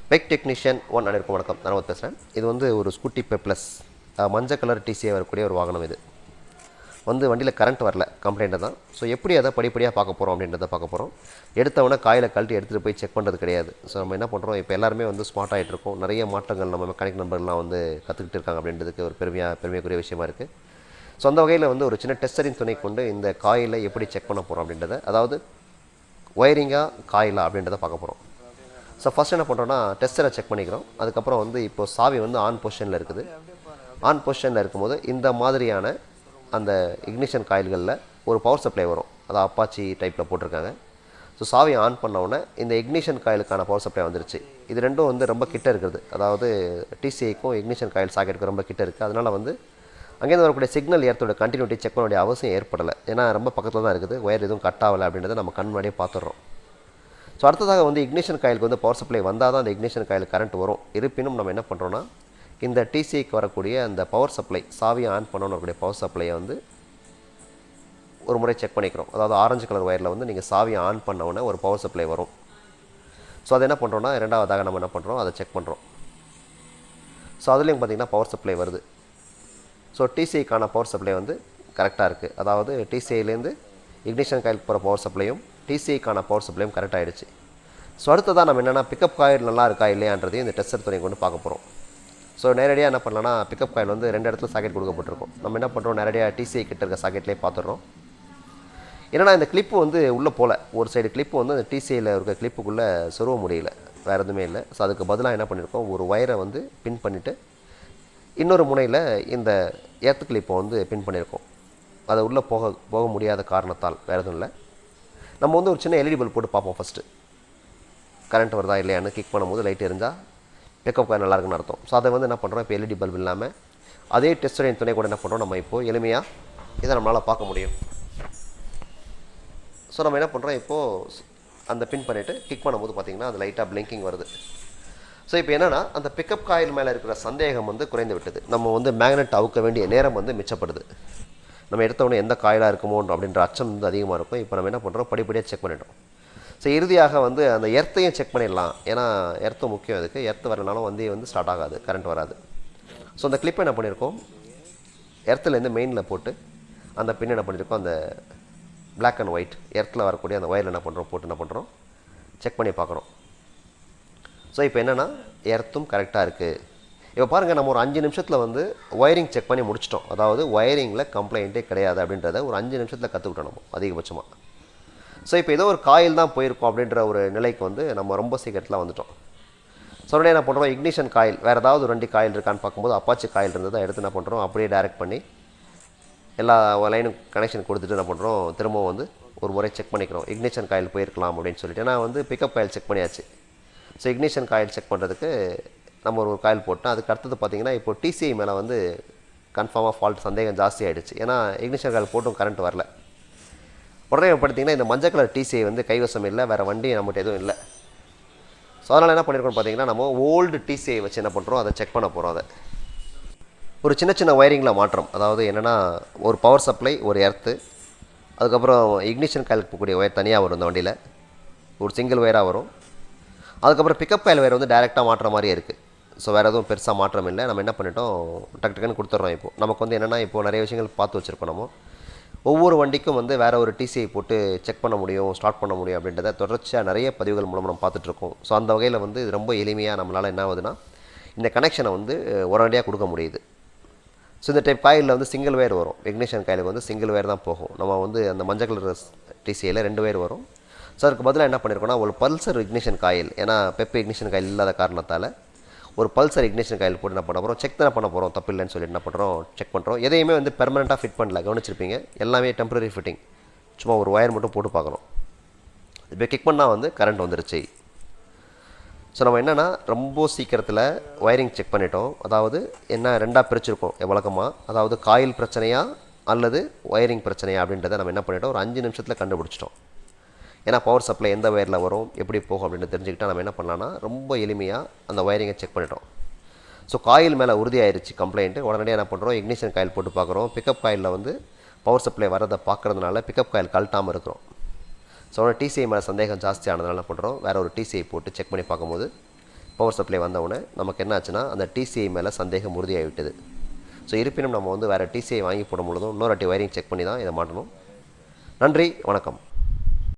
Bike technician 1 அனைவருக்கும் வணக்கம். நான் பேசுகிறேன். இது வந்து ஒரு ஸ்கூட்டி பெப் ப்ளஸ் மஞ்சள் கலர் டிசிஏ வரக்கூடிய ஒரு வாகனம். இது வந்து வண்டியில் கரண்ட் வரல, கம்ப்ளைண்ட்டு தான். ஸோ எப்படி அதை படிப்படியாக பார்க்க போகிறோம் அப்படின்றத பார்க்க போகிறோம். எடுத்தவொடனே காயில் கழட்டி எடுத்துகிட்டு போய் செக் பண்ணுறது கிடையாது. ஸோ நம்ம என்ன பண்ணுறோம், இப்போ எல்லாருமே வந்து ஸ்மார்ட் ஆகிட்டு இருக்கோம். நிறைய மாற்றங்கள் நம்ம மெக்கானிக் நம்பர்லாம் வந்து கற்றுக்கிட்டு இருக்காங்க அப்படின்றதுக்கு ஒரு பெருமைக்குரிய விஷயமா இருக்குது. ஸோ அந்த வகையில் வந்து ஒரு சின்ன டெஸ்டரின் துணை கொண்டு இந்த காயிலை எப்படி செக் பண்ண போகிறோம் அப்படின்றத, அதாவது ஒயரிங்காக காயிலா அப்படின்றத பார்க்க போகிறோம். ஸோ ஃபஸ்ட் என்ன பண்ணுறோன்னா, டெஸ்டரை செக் பண்ணிக்கிறோம். அதுக்கப்புறம் வந்து இப்போது சாவி வந்து ஆன் பொசிஷனில் இருக்குது. ஆன் பொசிஷனில் இருக்கும்போது இந்த மாதிரியான அந்த இக்னிஷன் காயில்களில் ஒரு பவர் சப்ளை வரும். அது அப்பாச்சி டைப்பில் போட்டிருக்காங்க. ஸோ சாவி ஆன் பண்ணவுடனே இந்த இக்னிஷன் காயிலுக்கான பவர் சப்ளை வந்துருச்சு. இது ரெண்டும் வந்து ரொம்ப கிட்ட இருக்குது. அதாவது டிசிஐக்கும் இக்னிஷன் காயில் சாக்கெட்டுக்கும் ரொம்ப கிட்ட இருக்குது. அதனால் வந்து அங்கேருந்து வரக்கூடிய சிக்னல் ஏர்த்தோட கண்டினியூட்டி செக் பண்ண வேண்டிய அவசியம் ஏற்படலை. ஏன்னா ரொம்ப பக்கத்தில் தான் இருக்குது. ஒயர் எதுவும் கட் ஆகலை அப்படின்றத நம்ம கண் முன்னாடியே பார்த்துடுறோம். ஸோ அடுத்ததாக வந்து இக்னிஷன் காயிலுக்கு வந்து பவர் சப்ளை வந்தால் தான் அந்த இக்னிஷன் காயில் கரண்ட் வரும். இருப்பினும் நம்ம என்ன பண்ணுறோன்னா, இந்த டிசிஐக்கு வரக்கூடிய அந்த பவர் சப்ளை, சாவியை ஆன் பண்ணணும்னு வரக்கூடிய பவர் சப்ளையை வந்து ஒரு முறை செக் பண்ணிக்கிறோம். அதாவது ஆரஞ்சு கலர் ஒயரில் வந்து நீங்கள் சாவியை ஆன் பண்ணவுடனே ஒரு பவர் சப்ளை வரும். ஸோ அதை என்ன பண்ணுறோன்னா, ரெண்டாவதாக நம்ம என்ன பண்ணுறோம், அதை செக் பண்ணுறோம். ஸோ அதுலேயும் பார்த்திங்கன்னா பவர் சப்ளை வருது. ஸோ டிசிஐக்கான பவர் சப்ளை வந்து கரெக்டாக இருக்குது. அதாவது டிசிஐலேருந்து இக்னிஷன் காயிலுக்கு போகிற பவர் சப்ளையும் டிசிஐக்கான பவர் சப்ளையும் கரெக்ட் ஆகிடுச்சு. ஸோ அடுத்ததாக நம்ம என்னென்னா, பிக்கப் காயில் நல்லா இருக்கா இல்லையான்றதையும் இந்த டெஸ்டர் துணை கொண்டு பார்க்க போகிறோம். ஸோ நேரடியாக என்ன பண்ணலாம்னா, பிக்கப் காயில் வந்து 2 இடத்துல சாக்கெட் கொடுக்கப்பட்டிருக்கும். நம்ம என்ன பண்ணுறோம், நேரடியாக டிசிஐ கிட்ட இருக்க சாக்கெட்லேயே பார்த்துடுறோம். ஏன்னா இந்த கிளிப்பு வந்து உள்ளே போகல. ஒரு சைடு கிளிப்பு வந்து அந்த டிசிஐயில் இருக்க கிளிப்புக்குள்ளே சொருவ முடியல, வேறு எதுவுமே இல்லை. ஸோ அதுக்கு பதிலாக என்ன பண்ணியிருக்கோம், ஒரு ஒயரை வந்து பின் பண்ணிவிட்டு இன்னொரு முனையில் இந்த எர்த் கிளிப்பை வந்து பின் பண்ணியிருக்கோம். அதை உள்ளே போக முடியாத காரணத்தால், வேறு எதுவும் இல்லை. நம்ம வந்து ஒரு சின்ன எல்இடி பல்ப் போட்டு பார்ப்போம். ஃபஸ்ட்டு கரண்ட் வருதா இல்லையான்னு கிக் பண்ணும்போது லைட் எரிஞ்சால் பிக்கப் காயில் நல்லா இருக்குன்னு அர்த்தம். ஸோ அதை வந்து என்ன பண்ணுறோம், இப்போ எல்இடி பல்ப் இல்லாமல் அதே டெஸ்டரின் துணை கூட என்ன பண்ணுறோம், நம்ம இப்போது எளிமையாக இதை நம்மளால் பார்க்க முடியும். ஸோ நம்ம என்ன பண்ணுறோம், இப்போது அந்த பின் பண்ணிவிட்டு கிக் பண்ணும்போது பார்த்திங்கன்னா அது லைட்டாக பிளிங்கிங் வருது. ஸோ இப்போ என்னென்னா, அந்த பிக்கப் காயில் மேலே இருக்கிற சந்தேகம் வந்து குறைந்து விட்டது. நம்ம வந்து மேக்னெட் அவுக்க வேண்டிய நேரம் வந்து மிச்சப்படுது. நம்ம எடுத்தவொடனே எந்த காயிலாக இருக்குமோ அப்படின்ற அச்சம் வந்து அதிகமாக இருக்கும். இப்போ நம்ம என்ன பண்ணுறோம், படிப்படியாக செக் பண்ணிட்டோம். ஸோ இறுதியாக வந்து அந்த எர்த்தையும் செக் பண்ணிடலாம். ஏன்னா எர்த்து முக்கியம். அதுக்கு எர்த்து வரனாலும் வண்டி வந்து ஸ்டார்ட் ஆகாது, கரண்ட் வராது. ஸோ அந்த கிளிப்பை என்ன பண்ணியிருக்கோம், எர்த்துலேருந்து மெயினில் போட்டு அந்த பின் என்ன பண்ணியிருக்கோம், அந்த பிளாக் அண்ட் ஒயிட் எர்த்தில் வரக்கூடிய அந்த ஒயரில் என்ன பண்ணுறோம், போட்டு என்ன பண்ணுறோம், செக் பண்ணி பார்க்குறோம். ஸோ இப்போ என்னென்னா, எர்த்தும் கரெக்டாக இருக்குது. இப்போ பாருங்கள், நம்ம ஒரு 5 நிமிஷத்தில் வந்து ஒயரிங் செக் பண்ணி முடிச்சிட்டோம். அதாவது ஒயரிங்கில் கம்ப்ளைண்ட்டே கிடையாது அப்படின்றத ஒரு 5 நிமிஷத்தில் கற்றுக்கிட்டோம் நம்ம அதிகபட்சமாக. ஸோ இப்போ ஏதோ ஒரு காயில் தான் போயிருக்கோம் அப்படின்ற ஒரு நிலைக்கு வந்து நம்ம ரொம்ப சீக்கிரத்தில் வந்துட்டோம். ஸோ உடனே என்ன பண்ணுறோம், இக்னிஷன் காயில் வேறு ஏதாவது 2 காயில் இருக்கான்னு பார்க்கும்போது அப்பாச்சி காயில் இருந்ததை எடுத்து என்ன பண்ணுறோம், அப்படியே டைரக்ட் பண்ணி எல்லா லைனும் கனெக்ஷன் கொடுத்துட்டு என்ன பண்ணுறோம், திரும்பவும் வந்து ஒரு முறை செக் பண்ணிக்கிறோம். இக்னிஷன் காயில் போயிருக்கலாம் அப்படின்னு சொல்லிட்டு. ஏன்னா வந்து பிக்கப் காயில் செக் பண்ணியாச்சு. ஸோ இக்னிஷன் காயில் செக் பண்ணுறதுக்கு நம்ம ஒரு காயில் போட்டோம். அதுக்கு அடுத்தது பார்த்திங்கன்னா, இப்போ டிசிஐ மேலே வந்து கன்ஃபார்மாக ஃபால்ட் சந்தேகம் ஜாஸ்தி ஆகிடுச்சு. ஏன்னா இக்னிஷன் காயில் போட்டும் கரண்ட் வரல. உடனே பார்த்திங்கன்னா, இந்த மஞ்சள் கலர் டிசிஐ வந்து கைவசம் இல்லை, வேறு வண்டி நம்மகிட்ட எதுவும் இல்லை. ஸோ அதனால் என்ன பண்ணியிருக்கோம் பார்த்திங்கன்னா, நம்ம ஓல்டு டிசிஐ வச்சு என்ன பண்ணுறோம், அதை செக் பண்ண போகிறோம். அதை ஒரு சின்ன சின்ன ஒயரிங்கில் மாற்றம். அதாவது என்னென்னா, ஒரு பவர் சப்ளை, ஒரு எர்த்து, அதுக்கப்புறம் இக்னிஷன் காயிலுக்கு போகக்கூடிய ஒயர் தனியாக வரும். இந்த வண்டியில் ஒரு சிங்கிள் ஒயராக வரும். அதுக்கப்புறம் பிக்கப் காயில் ஒயர் வந்து டைரெக்டாக மாட்டுற மாதிரியே இருக்குது. ஸோ வேறு எதுவும் பெருசாக மாற்றம் இல்லை. நம்ம என்ன பண்ணிட்டோம், டக்குன்னு கொடுத்துட்றோம். இப்போது நமக்கு வந்து என்னென்னா, இப்போது நிறைய விஷயங்கள் பார்த்து வச்சுருக்கோம். நம்ம ஒவ்வொரு வண்டிக்கும் வந்து வேறு ஒரு டிசிஐ போட்டு செக் பண்ண முடியும், ஸ்டார்ட் பண்ண முடியும் அப்படின்றத தொடர்ச்சியாக நிறைய பதிவுகள் மூலம் நம்ம பார்த்துட்ருக்கோம். ஸோ அந்த வகையில் வந்து இது ரொம்ப எளிமையாக நம்மளால் என்ன ஆகுதுன்னா, இந்த கனெக்ஷனை வந்து உடனடியாக கொடுக்க முடியுது. ஸோ இந்த டைப் காயிலில் வந்து சிங்கிள் ஒயர் வரும். இக்னிஷன் காயிலுக்கு வந்து சிங்கிள் ஒயர் தான் போகும். நம்ம வந்து அந்த மஞ்சள் கலர் டிசிஐயில் 2 ஒயர் வரும். ஸோ அதுக்கு பதிலாக என்ன பண்ணியிருக்கோன்னா, ஒரு பல்சர் இக்னிஷன் காயில், ஏன்னா பெப் இக்னிஷன் காயில் இல்லாத காரணத்தால் ஒரு பல்சர் இக்னிஷன் காயில் போட்டு என்ன பண்ண போகிறோம், செக் தான் பண்ண போகிறோம். தப்பு இல்லைன்னு சொல்லிட்டு என்ன பண்ணுறோம், செக் பண்ணுறோம். எதையுமே வந்து பெர்மனெண்ட்டாக ஃபிட் பண்ணல, கவனிச்சிருப்பீங்க. எல்லாமே டெம்பரரி ஃபிட்டிங். சும்மா ஒரு ஒயர் மட்டும் போட்டு பார்க்குறோம். இப்போ கிக் பண்ணால் வந்து கரண்ட் வந்துருச்சு. ஸோ நம்ம என்னென்னா, ரொம்ப சீக்கிரத்தில் ஒயரிங் செக் பண்ணிட்டோம். அதாவது என்ன 2ஆக பிரிச்சிருக்கோம் வழக்கமாக. அதாவது காயில் பிரச்சனையா அல்லது ஒயரிங் பிரச்சனையா அப்படின்றத நம்ம என்ன பண்ணிட்டோம், ஒரு 5 நிமிஷத்தில் கண்டுபிடிச்சிட்டோம். ஏன்னா பவர் சப்ளை எந்த ஒயரில் வரும், எப்படி போகும் அப்படின்னு தெரிஞ்சுக்கிட்டால் நம்ம என்ன பண்ணலான்னா, ரொம்ப எளிமையாக அந்த ஒயரிங்கை செக் பண்ணிட்டோம். ஸோ காயில் மேலே உறுதியாயிருச்சு கம்ப்ளைண்ட்டு. உடனடியாக என்ன பண்ணுறோம், இக்னிஷன் காயில் போட்டு பார்க்குறோம். பிக்கப் காயிலில் வந்து பவர் சப்ளை வரதை பார்க்குறதுனால பிக்கப் காயில் கழட்டாமல் இருக்கிறோம். ஸோ டிசிஐ மேலே சந்தேகம் ஜாஸ்தி ஆனதுனால என்ன பண்ணுறோம், வேறு ஒரு டிசிஐ போட்டு செக் பண்ணி பார்க்கும்போது பவர் சப்ளை வந்தவுடனே நமக்கு என்ன ஆச்சுன்னா அந்த டிசிஐ மேலே சந்தேகம் உறுதியாகிவிட்டது. ஸோ இருப்பினும் நம்ம வந்து வேறு டிசிஐ வாங்கி போடும் பொழுதும் இன்னொரு வாட்டி வயரிங் செக் பண்ணி தான் இதை மாட்டணும். நன்றி, வணக்கம்.